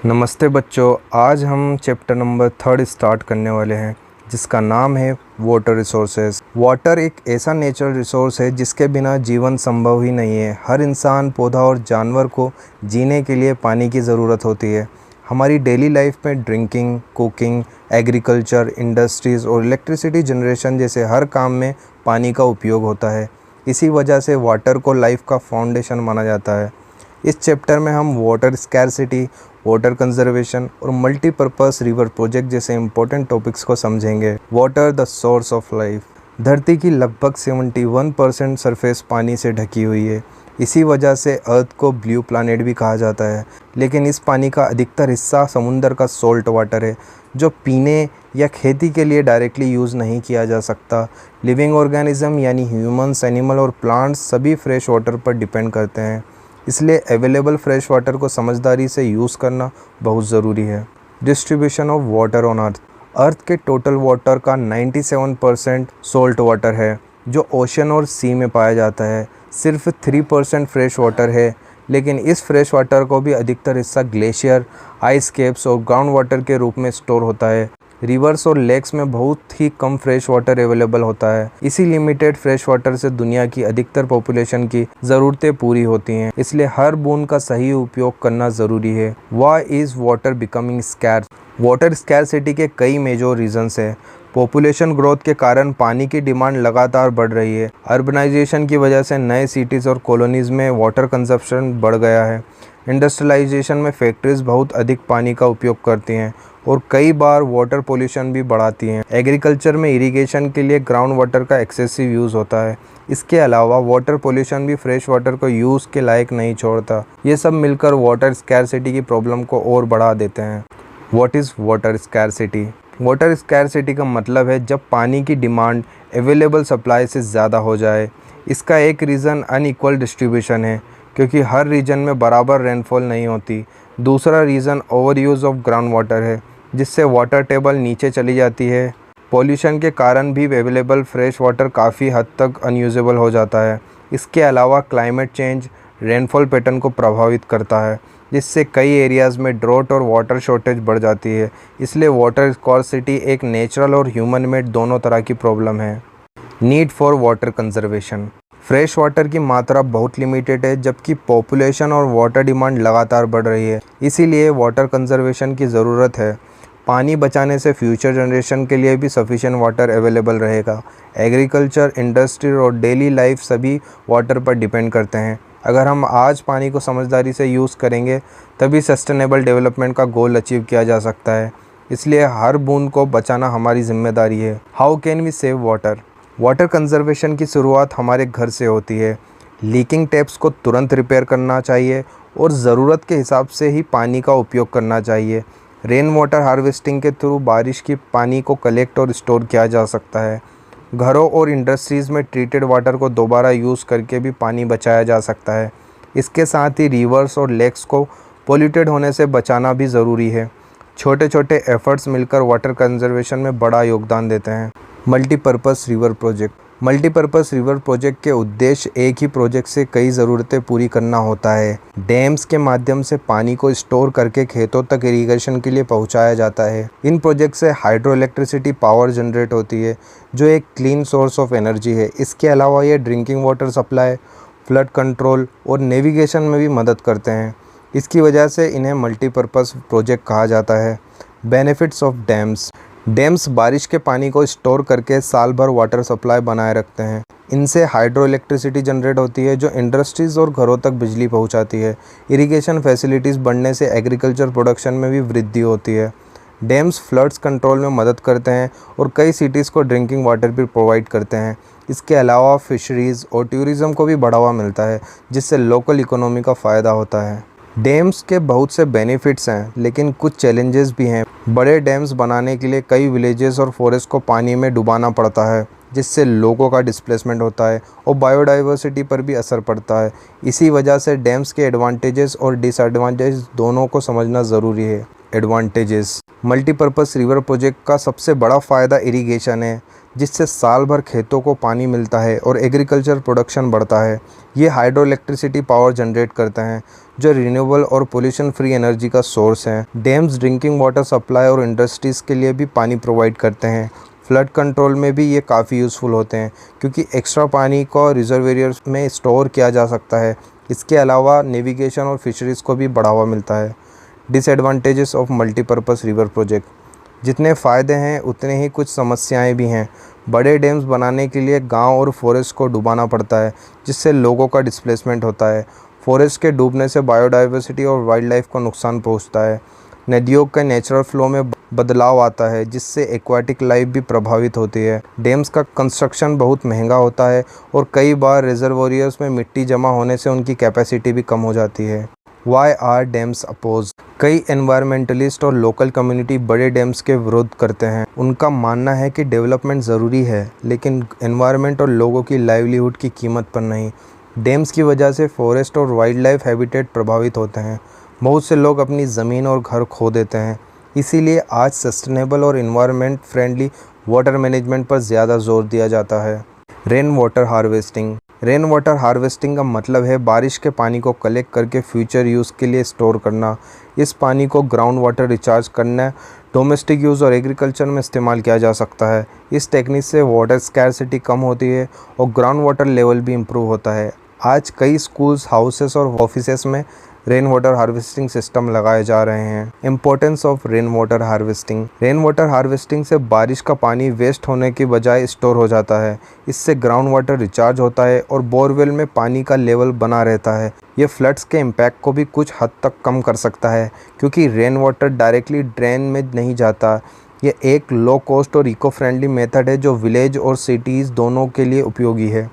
नमस्ते बच्चों। आज हम चैप्टर नंबर 3 स्टार्ट करने वाले हैं जिसका नाम है वाटर रिसोर्सेज। वाटर एक ऐसा नेचुरल रिसोर्स है जिसके बिना जीवन संभव ही नहीं है। हर इंसान, पौधा और जानवर को जीने के लिए पानी की ज़रूरत होती है। हमारी डेली लाइफ में ड्रिंकिंग, कुकिंग, एग्रीकल्चर, इंडस्ट्रीज़ और इलेक्ट्रिसिटी जनरेशन जैसे हर काम में पानी का उपयोग होता है। इसी वजह से वाटर को लाइफ का फाउंडेशन माना जाता है। इस चैप्टर में हम वाटर स्कैरसिटी, वाटर कंजर्वेशन और मल्टीपर्पस रिवर प्रोजेक्ट जैसे इंपॉर्टेंट टॉपिक्स को समझेंगे। Water the source of life. धरती की लगभग 71% सरफेस पानी से ढकी हुई है। इसी वजह से अर्थ को ब्लू प्लैनेट भी कहा जाता है। लेकिन इस पानी का अधिकतर हिस्सा समुद्र का सॉल्ट वाटर है जो पीने या खेती के लिए डायरेक्टली यूज़ नहीं किया जा सकता। लिविंग ऑर्गेनिज्म यानी ह्यूमंस, एनिमल और प्लांट्स सभी फ्रेश वाटर पर डिपेंड करते हैं। इसलिए अवेलेबल फ्रेश वाटर को समझदारी से यूज़ करना बहुत ज़रूरी है। Distribution of water on earth के टोटल वाटर का 97% सॉल्ट वाटर है जो ओशन और सी में पाया जाता है। सिर्फ 3% फ्रेश वाटर है, लेकिन इस फ्रेश वाटर को भी अधिकतर हिस्सा ग्लेशियर, आइस कैप्स और ग्राउंड वाटर के रूप में स्टोर होता है। रिवर्स और लेक्स में बहुत ही कम फ्रेश वाटर अवेलेबल होता है। इसी लिमिटेड फ्रेश वाटर से दुनिया की अधिकतर पॉपुलेशन की ज़रूरतें पूरी होती हैं। इसलिए हर बूंद का सही उपयोग करना ज़रूरी है। Why is water becoming scarce? Water scarcity के कई मेजर रीजंस हैं। पॉपुलेशन ग्रोथ के कारण पानी की डिमांड लगातार बढ़ रही है। अर्बनाइजेशन की वजह से नए सिटीज़ और कॉलोनीज़ में वाटर कंजप्शन बढ़ गया है। इंडस्ट्रियलाइजेशन में फैक्ट्रीज बहुत अधिक पानी का उपयोग करती हैं और कई बार वाटर पोल्यूशन भी बढ़ाती हैं। एग्रीकल्चर में इरिगेशन के लिए ग्राउंड वाटर का एक्सेसिव यूज़ होता है। इसके अलावा वाटर पोल्यूशन भी फ्रेश वाटर को यूज़ के लायक नहीं छोड़ता। ये सब मिलकर वाटर स्कैरसिटी की प्रॉब्लम को और बढ़ा देते हैं। What is water scarcity? Water scarcity का मतलब है जब पानी की डिमांड अवेलेबल सप्लाई से ज़्यादा हो जाए। इसका एक रीज़न अनइक्वल डिस्ट्रीब्यूशन है, क्योंकि हर रीजन में बराबर रेनफॉल नहीं होती। दूसरा reason over use of ground water है, जिससे वाटर टेबल नीचे चली जाती है। पॉल्यूशन के कारण भी अवेलेबल फ्रेश वाटर काफ़ी हद तक अनयूजेबल हो जाता है। इसके अलावा क्लाइमेट चेंज रेनफॉल पैटर्न को प्रभावित करता है, जिससे कई एरियाज़ में ड्रॉट और वाटर शॉर्टेज बढ़ जाती है। इसलिए वाटर स्कॉर्सिटी एक नेचुरल और ह्यूमन मेड दोनों तरह की प्रॉब्लम है। Need for water conservation. Fresh water की मात्रा बहुत लिमिटेड है, जबकि पॉपुलेशन और वाटर डिमांड लगातार बढ़ रही है। इसीलिए वाटर कंजर्वेशन की ज़रूरत है। पानी बचाने से फ्यूचर जनरेशन के लिए भी सफिशिएंट वाटर अवेलेबल रहेगा। एग्रीकल्चर, इंडस्ट्री और डेली लाइफ सभी वाटर पर डिपेंड करते हैं। अगर हम आज पानी को समझदारी से यूज़ करेंगे तभी सस्टेनेबल डेवलपमेंट का गोल अचीव किया जा सकता है। इसलिए हर बूंद को बचाना हमारी जिम्मेदारी है। How can we save water? Water conservation की शुरुआत हमारे घर से होती है। लीकिंग टैप्स को तुरंत रिपेयर करना चाहिए और ज़रूरत के हिसाब से ही पानी का उपयोग करना चाहिए। रेन वाटर हार्वेस्टिंग के थ्रू बारिश की पानी को कलेक्ट और स्टोर किया जा सकता है। घरों और इंडस्ट्रीज़ में ट्रीटेड वाटर को दोबारा यूज़ करके भी पानी बचाया जा सकता है। इसके साथ ही रिवर्स और लेक्स को पोल्यूटेड होने से बचाना भी ज़रूरी है। छोटे छोटे एफर्ट्स मिलकर वाटर कंजर्वेशन में बड़ा योगदान देते हैं। Multipurpose river project. Multipurpose river project के उद्देश्य एक ही प्रोजेक्ट से कई ज़रूरतें पूरी करना होता है। डैम्स के माध्यम से पानी को स्टोर करके खेतों तक इरिगेशन के लिए पहुंचाया जाता है। इन प्रोजेक्ट से हाइड्रो इलेक्ट्रिसिटी पावर जनरेट होती है, जो एक क्लीन सोर्स ऑफ एनर्जी है। इसके अलावा ये drinking water supply, flood control और नेविगेशन में भी मदद करते हैं। इसकी वजह से इन्हें मल्टीपर्पस प्रोजेक्ट कहा जाता है। Benefits of dams. डैम्स बारिश के पानी को स्टोर करके साल भर वाटर सप्लाई बनाए रखते हैं। इनसे हाइड्रो इलेक्ट्रिसिटी जनरेट होती है, जो इंडस्ट्रीज़ और घरों तक बिजली पहुंचाती है। इरिगेशन फैसिलिटीज़ बढ़ने से एग्रीकल्चर प्रोडक्शन में भी वृद्धि होती है। डैम्स फ्लड्स कंट्रोल में मदद करते हैं और कई सिटीज़ को ड्रिंकिंग वाटर भी प्रोवाइड करते हैं। इसके अलावा फिशरीज़ और टूरिज़्म को भी बढ़ावा मिलता है, जिससे लोकल इकोनॉमी का फ़ायदा होता है। डैम्स के बहुत से बेनिफिट्स हैं, लेकिन कुछ चैलेंजेस भी हैं। बड़े डैम्स बनाने के लिए कई विलेजेस और फॉरेस्ट को पानी में डुबाना पड़ता है, जिससे लोगों का डिस्प्लेसमेंट होता है और बायोडाइवर्सिटी पर भी असर पड़ता है। इसी वजह से डैम्स के एडवांटेजेस और डिसएडवांटेज दोनों को समझना ज़रूरी है। एडवांटेजेस। मल्टीपर्पज़ रिवर प्रोजेक्ट का सबसे बड़ा फ़ायदा इरिगेशन है, जिससे साल भर खेतों को पानी मिलता है और एग्रीकल्चर प्रोडक्शन बढ़ता है। ये हाइड्रो इलेक्ट्रिसिटी पावर जनरेट करते हैं, जो रिन्यूएबल और पोल्यूशन फ्री एनर्जी का सोर्स है। डैम्स ड्रिंकिंग वाटर सप्लाई और इंडस्ट्रीज़ के लिए भी पानी प्रोवाइड करते हैं। फ्लड कंट्रोल में भी ये काफ़ी यूज़फुल होते हैं, क्योंकि एक्स्ट्रा पानी को रिजर्वेयर्स में स्टोर किया जा सकता है। इसके अलावा नेविगेशन और फिशरीज़ को भी बढ़ावा मिलता है। Disadvantages of multipurpose river project. जितने फ़ायदे हैं उतने ही कुछ समस्याएं भी हैं। बड़े डैम्स बनाने के लिए गांव और फॉरेस्ट को डुबाना पड़ता है, जिससे लोगों का डिस्प्लेसमेंट होता है। फॉरेस्ट के डूबने से बायोडाइवर्सिटी और वाइल्ड लाइफ को नुकसान पहुंचता है। नदियों के नेचुरल फ्लो में बदलाव आता है, जिससे एक्वाटिक लाइफ भी प्रभावित होती है। डैम्स का कंस्ट्रक्शन बहुत महंगा होता है और कई बार रिजर्वोयर्स में मिट्टी जमा होने से उनकी कैपेसिटी भी कम हो जाती है। Why are dams oppose? कई एनवायरमेंटलिस्ट और लोकल कम्युनिटी बड़े डैम्स के विरोध करते हैं। उनका मानना है कि डेवलपमेंट ज़रूरी है, लेकिन एनवायरमेंट और लोगों की लाइवलीहुड की कीमत पर नहीं। डैम्स की वजह से फॉरेस्ट और वाइल्ड लाइफ हैबिटेट प्रभावित होते हैं। बहुत से लोग अपनी ज़मीन और घर खो देते हैं। इसीलिए आज सस्टेनेबल और इन्वायरमेंट फ्रेंडली वाटर मैनेजमेंट पर ज़्यादा जोर दिया जाता है। Rain water harvesting. Rain water harvesting का मतलब है बारिश के पानी को कलेक्ट करके फ्यूचर यूज़ के लिए स्टोर करना। इस पानी को ग्राउंड वाटर रिचार्ज करना, डोमेस्टिक यूज़ और एग्रीकल्चर में इस्तेमाल किया जा सकता है। इस टेक्निक से वाटर स्कैरसिटी कम होती है और ग्राउंड वाटर लेवल भी इम्प्रूव होता है। आज कई स्कूल्स, हाउसेस और ऑफिसेस में रेन वाटर हार्वेस्टिंग सिस्टम लगाए जा रहे हैं। Importance of rain water harvesting. Rain water harvesting से बारिश का पानी वेस्ट होने की बजाय स्टोर हो जाता है। इससे ग्राउंड वाटर रिचार्ज होता है और बोरवेल में पानी का लेवल बना रहता है। ये फ्लड्स के इम्पैक्ट को भी कुछ हद तक कम कर सकता है, क्योंकि रेन वाटर डायरेक्टली ड्रेन में नहीं जाता। ये एक लो कॉस्ट और इको फ्रेंडली मेथड है जो विलेज और सिटीज़ दोनों के लिए उपयोगी है।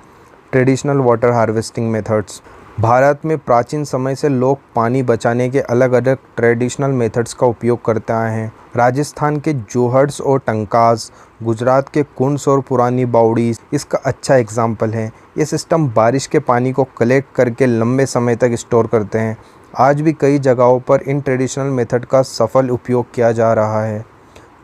Traditional water harvesting methods. Bharat में प्राचीन समय से लोग पानी बचाने के अलग अलग ट्रेडिशनल मेथड्स का उपयोग करते आए हैं। राजस्थान के जोहड्स और टंकास, गुजरात के कुंड्स और पुरानी बावड़ीज इसका अच्छा एग्जाम्पल है। ये सिस्टम बारिश के पानी को कलेक्ट करके लंबे समय तक स्टोर करते हैं। आज भी कई जगहों पर इन ट्रेडिशनल मेथड का सफल उपयोग किया जा रहा है।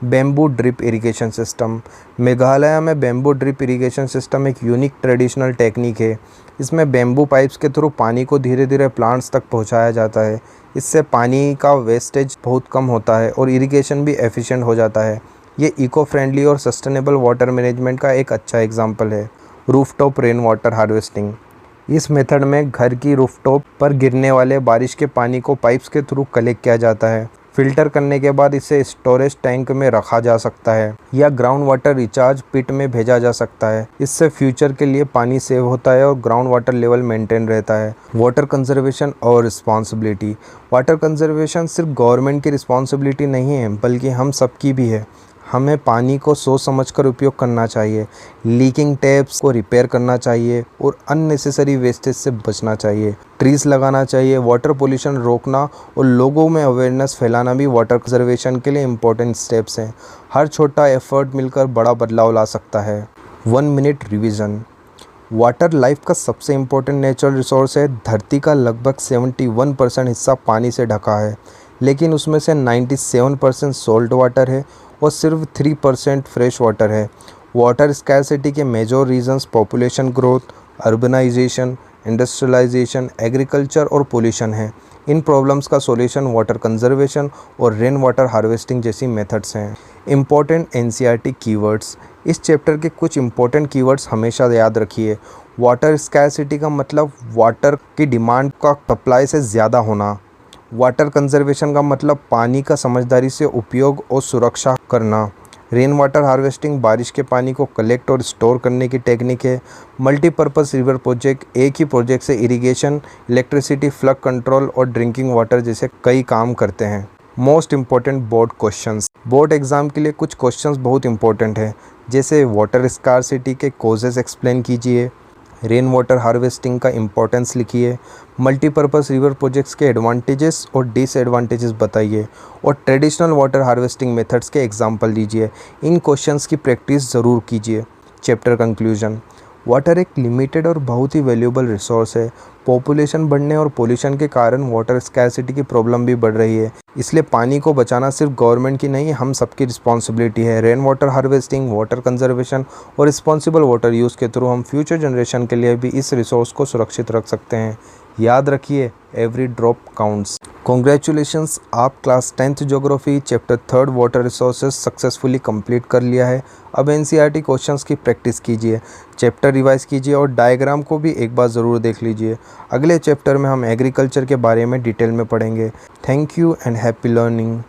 Bamboo drip irrigation system. Meghalaya में बेम्बू ड्रिप इरिगेशन सिस्टम एक यूनिक ट्रेडिशनल टेक्निक है। इसमें बेम्बू पाइप्स के थ्रू पानी को धीरे धीरे प्लांट्स तक पहुंचाया जाता है। इससे पानी का वेस्टेज बहुत कम होता है और इरिगेशन भी एफिशिएंट हो जाता है। ये इको फ्रेंडली और सस्टेनेबल वाटर मैनेजमेंट का एक अच्छा एग्जाम्पल है। Rooftop rain water harvesting. इस मेथड में घर की रूफटॉप पर गिरने वाले बारिश के पानी को पाइप्स के थ्रू कलेक्ट किया जाता है। फिल्टर करने के बाद इसे स्टोरेज टैंक में रखा जा सकता है या ग्राउंड वाटर रिचार्ज पिट में भेजा जा सकता है। इससे फ्यूचर के लिए पानी सेव होता है और ग्राउंड वाटर लेवल मेंटेन रहता है। वाटर कंजर्वेशन और रिस्पॉन्सिबिलिटी। वाटर कंजर्वेशन सिर्फ गवर्नमेंट की रिस्पॉन्सिबिलिटी नहीं है, बल्कि हम सबकी भी है। हमें पानी को सोच समझकर उपयोग करना चाहिए, लीकिंग टैप्स को रिपेयर करना चाहिए और अननेसेसरी वेस्टेज से बचना चाहिए। ट्रीज लगाना चाहिए। वाटर पोल्यूशन रोकना और लोगों में अवेयरनेस फैलाना भी वाटर कंजर्वेशन के लिए इम्पोर्टेंट स्टेप्स हैं। हर छोटा एफर्ट मिलकर बड़ा बदलाव ला सकता है। 1 मिनट रिवीजन। वाटर लाइफ का सबसे इम्पोर्टेंट नेचुरल रिसोर्स है। धरती का लगभग 71% हिस्सा पानी से ढका है, लेकिन उसमें से 97% सॉल्ट वाटर है और सिर्फ 3% फ्रेश वाटर है। वाटर स्कैरसिटी के major reasons population growth, urbanisation, industrialisation, agriculture और पोल्यूशन है। इन प्रॉब्लम्स का सॉल्यूशन वाटर कंजर्वेशन और रेन वाटर हार्वेस्टिंग जैसी मेथड्स हैं। Important NCERT keywords. इस चैप्टर के कुछ इम्पोर्टेंट कीवर्ड्स हमेशा याद रखिए। वाटर स्कैरसिटी का मतलब वाटर की डिमांड का सप्लाई से ज़्यादा होना। वाटर कंजर्वेशन का मतलब पानी का समझदारी से उपयोग और सुरक्षा करना। रेन वाटर हार्वेस्टिंग बारिश के पानी को कलेक्ट और स्टोर करने की टेक्निक है। मल्टीपर्पज़ रिवर प्रोजेक्ट एक ही प्रोजेक्ट से इरिगेशन, इलेक्ट्रिसिटी, फ्लड कंट्रोल और ड्रिंकिंग वाटर जैसे कई काम करते हैं। Most important board questions. Board exam के लिए कुछ क्वेश्चंस बहुत इंपॉर्टेंट है, जैसे वाटर स्कार्सिटी के कॉजेज़ एक्सप्लेन कीजिए, रेन वाटर हार्वेस्टिंग का इम्पोर्टेंस लिखिए, मल्टीपर्पज़ रिवर प्रोजेक्ट्स के एडवांटेजेस और डिसएडवांटेजेस बताइए और ट्रेडिशनल वाटर हार्वेस्टिंग मेथड्स के एग्जाम्पल दीजिए। इन क्वेश्चंस की प्रैक्टिस ज़रूर कीजिए। Chapter conclusion. वाटर एक लिमिटेड और बहुत ही वैल्यूएबल रिसोर्स है। पॉपुलेशन बढ़ने और पोल्यूशन के कारण वाटर स्कैर्सिटी की प्रॉब्लम भी बढ़ रही है, इसलिए पानी को बचाना सिर्फ गवर्नमेंट की नहीं, हम सबकी रिस्पॉन्सिबिलिटी है। Rain water harvesting, water conservation और रिस्पॉन्सिबल वाटर यूज़ के थ्रू हम फ्यूचर जनरेशन के लिए भी इस रिसोर्स को सुरक्षित रख सकते हैं। याद रखिए, एवरी ड्रॉप काउंट्स। कॉन्ग्रेचुलेशंस, आप class 10th geography chapter 3 water resources successfully complete कर लिया है। अब एनसीईआरटी क्वेश्चंस की प्रैक्टिस कीजिए, चैप्टर रिवाइज कीजिए और डायग्राम को भी एक बार ज़रूर देख लीजिए। अगले चैप्टर में हम एग्रीकल्चर के बारे में डिटेल में पढ़ेंगे। Thank you and happy learning.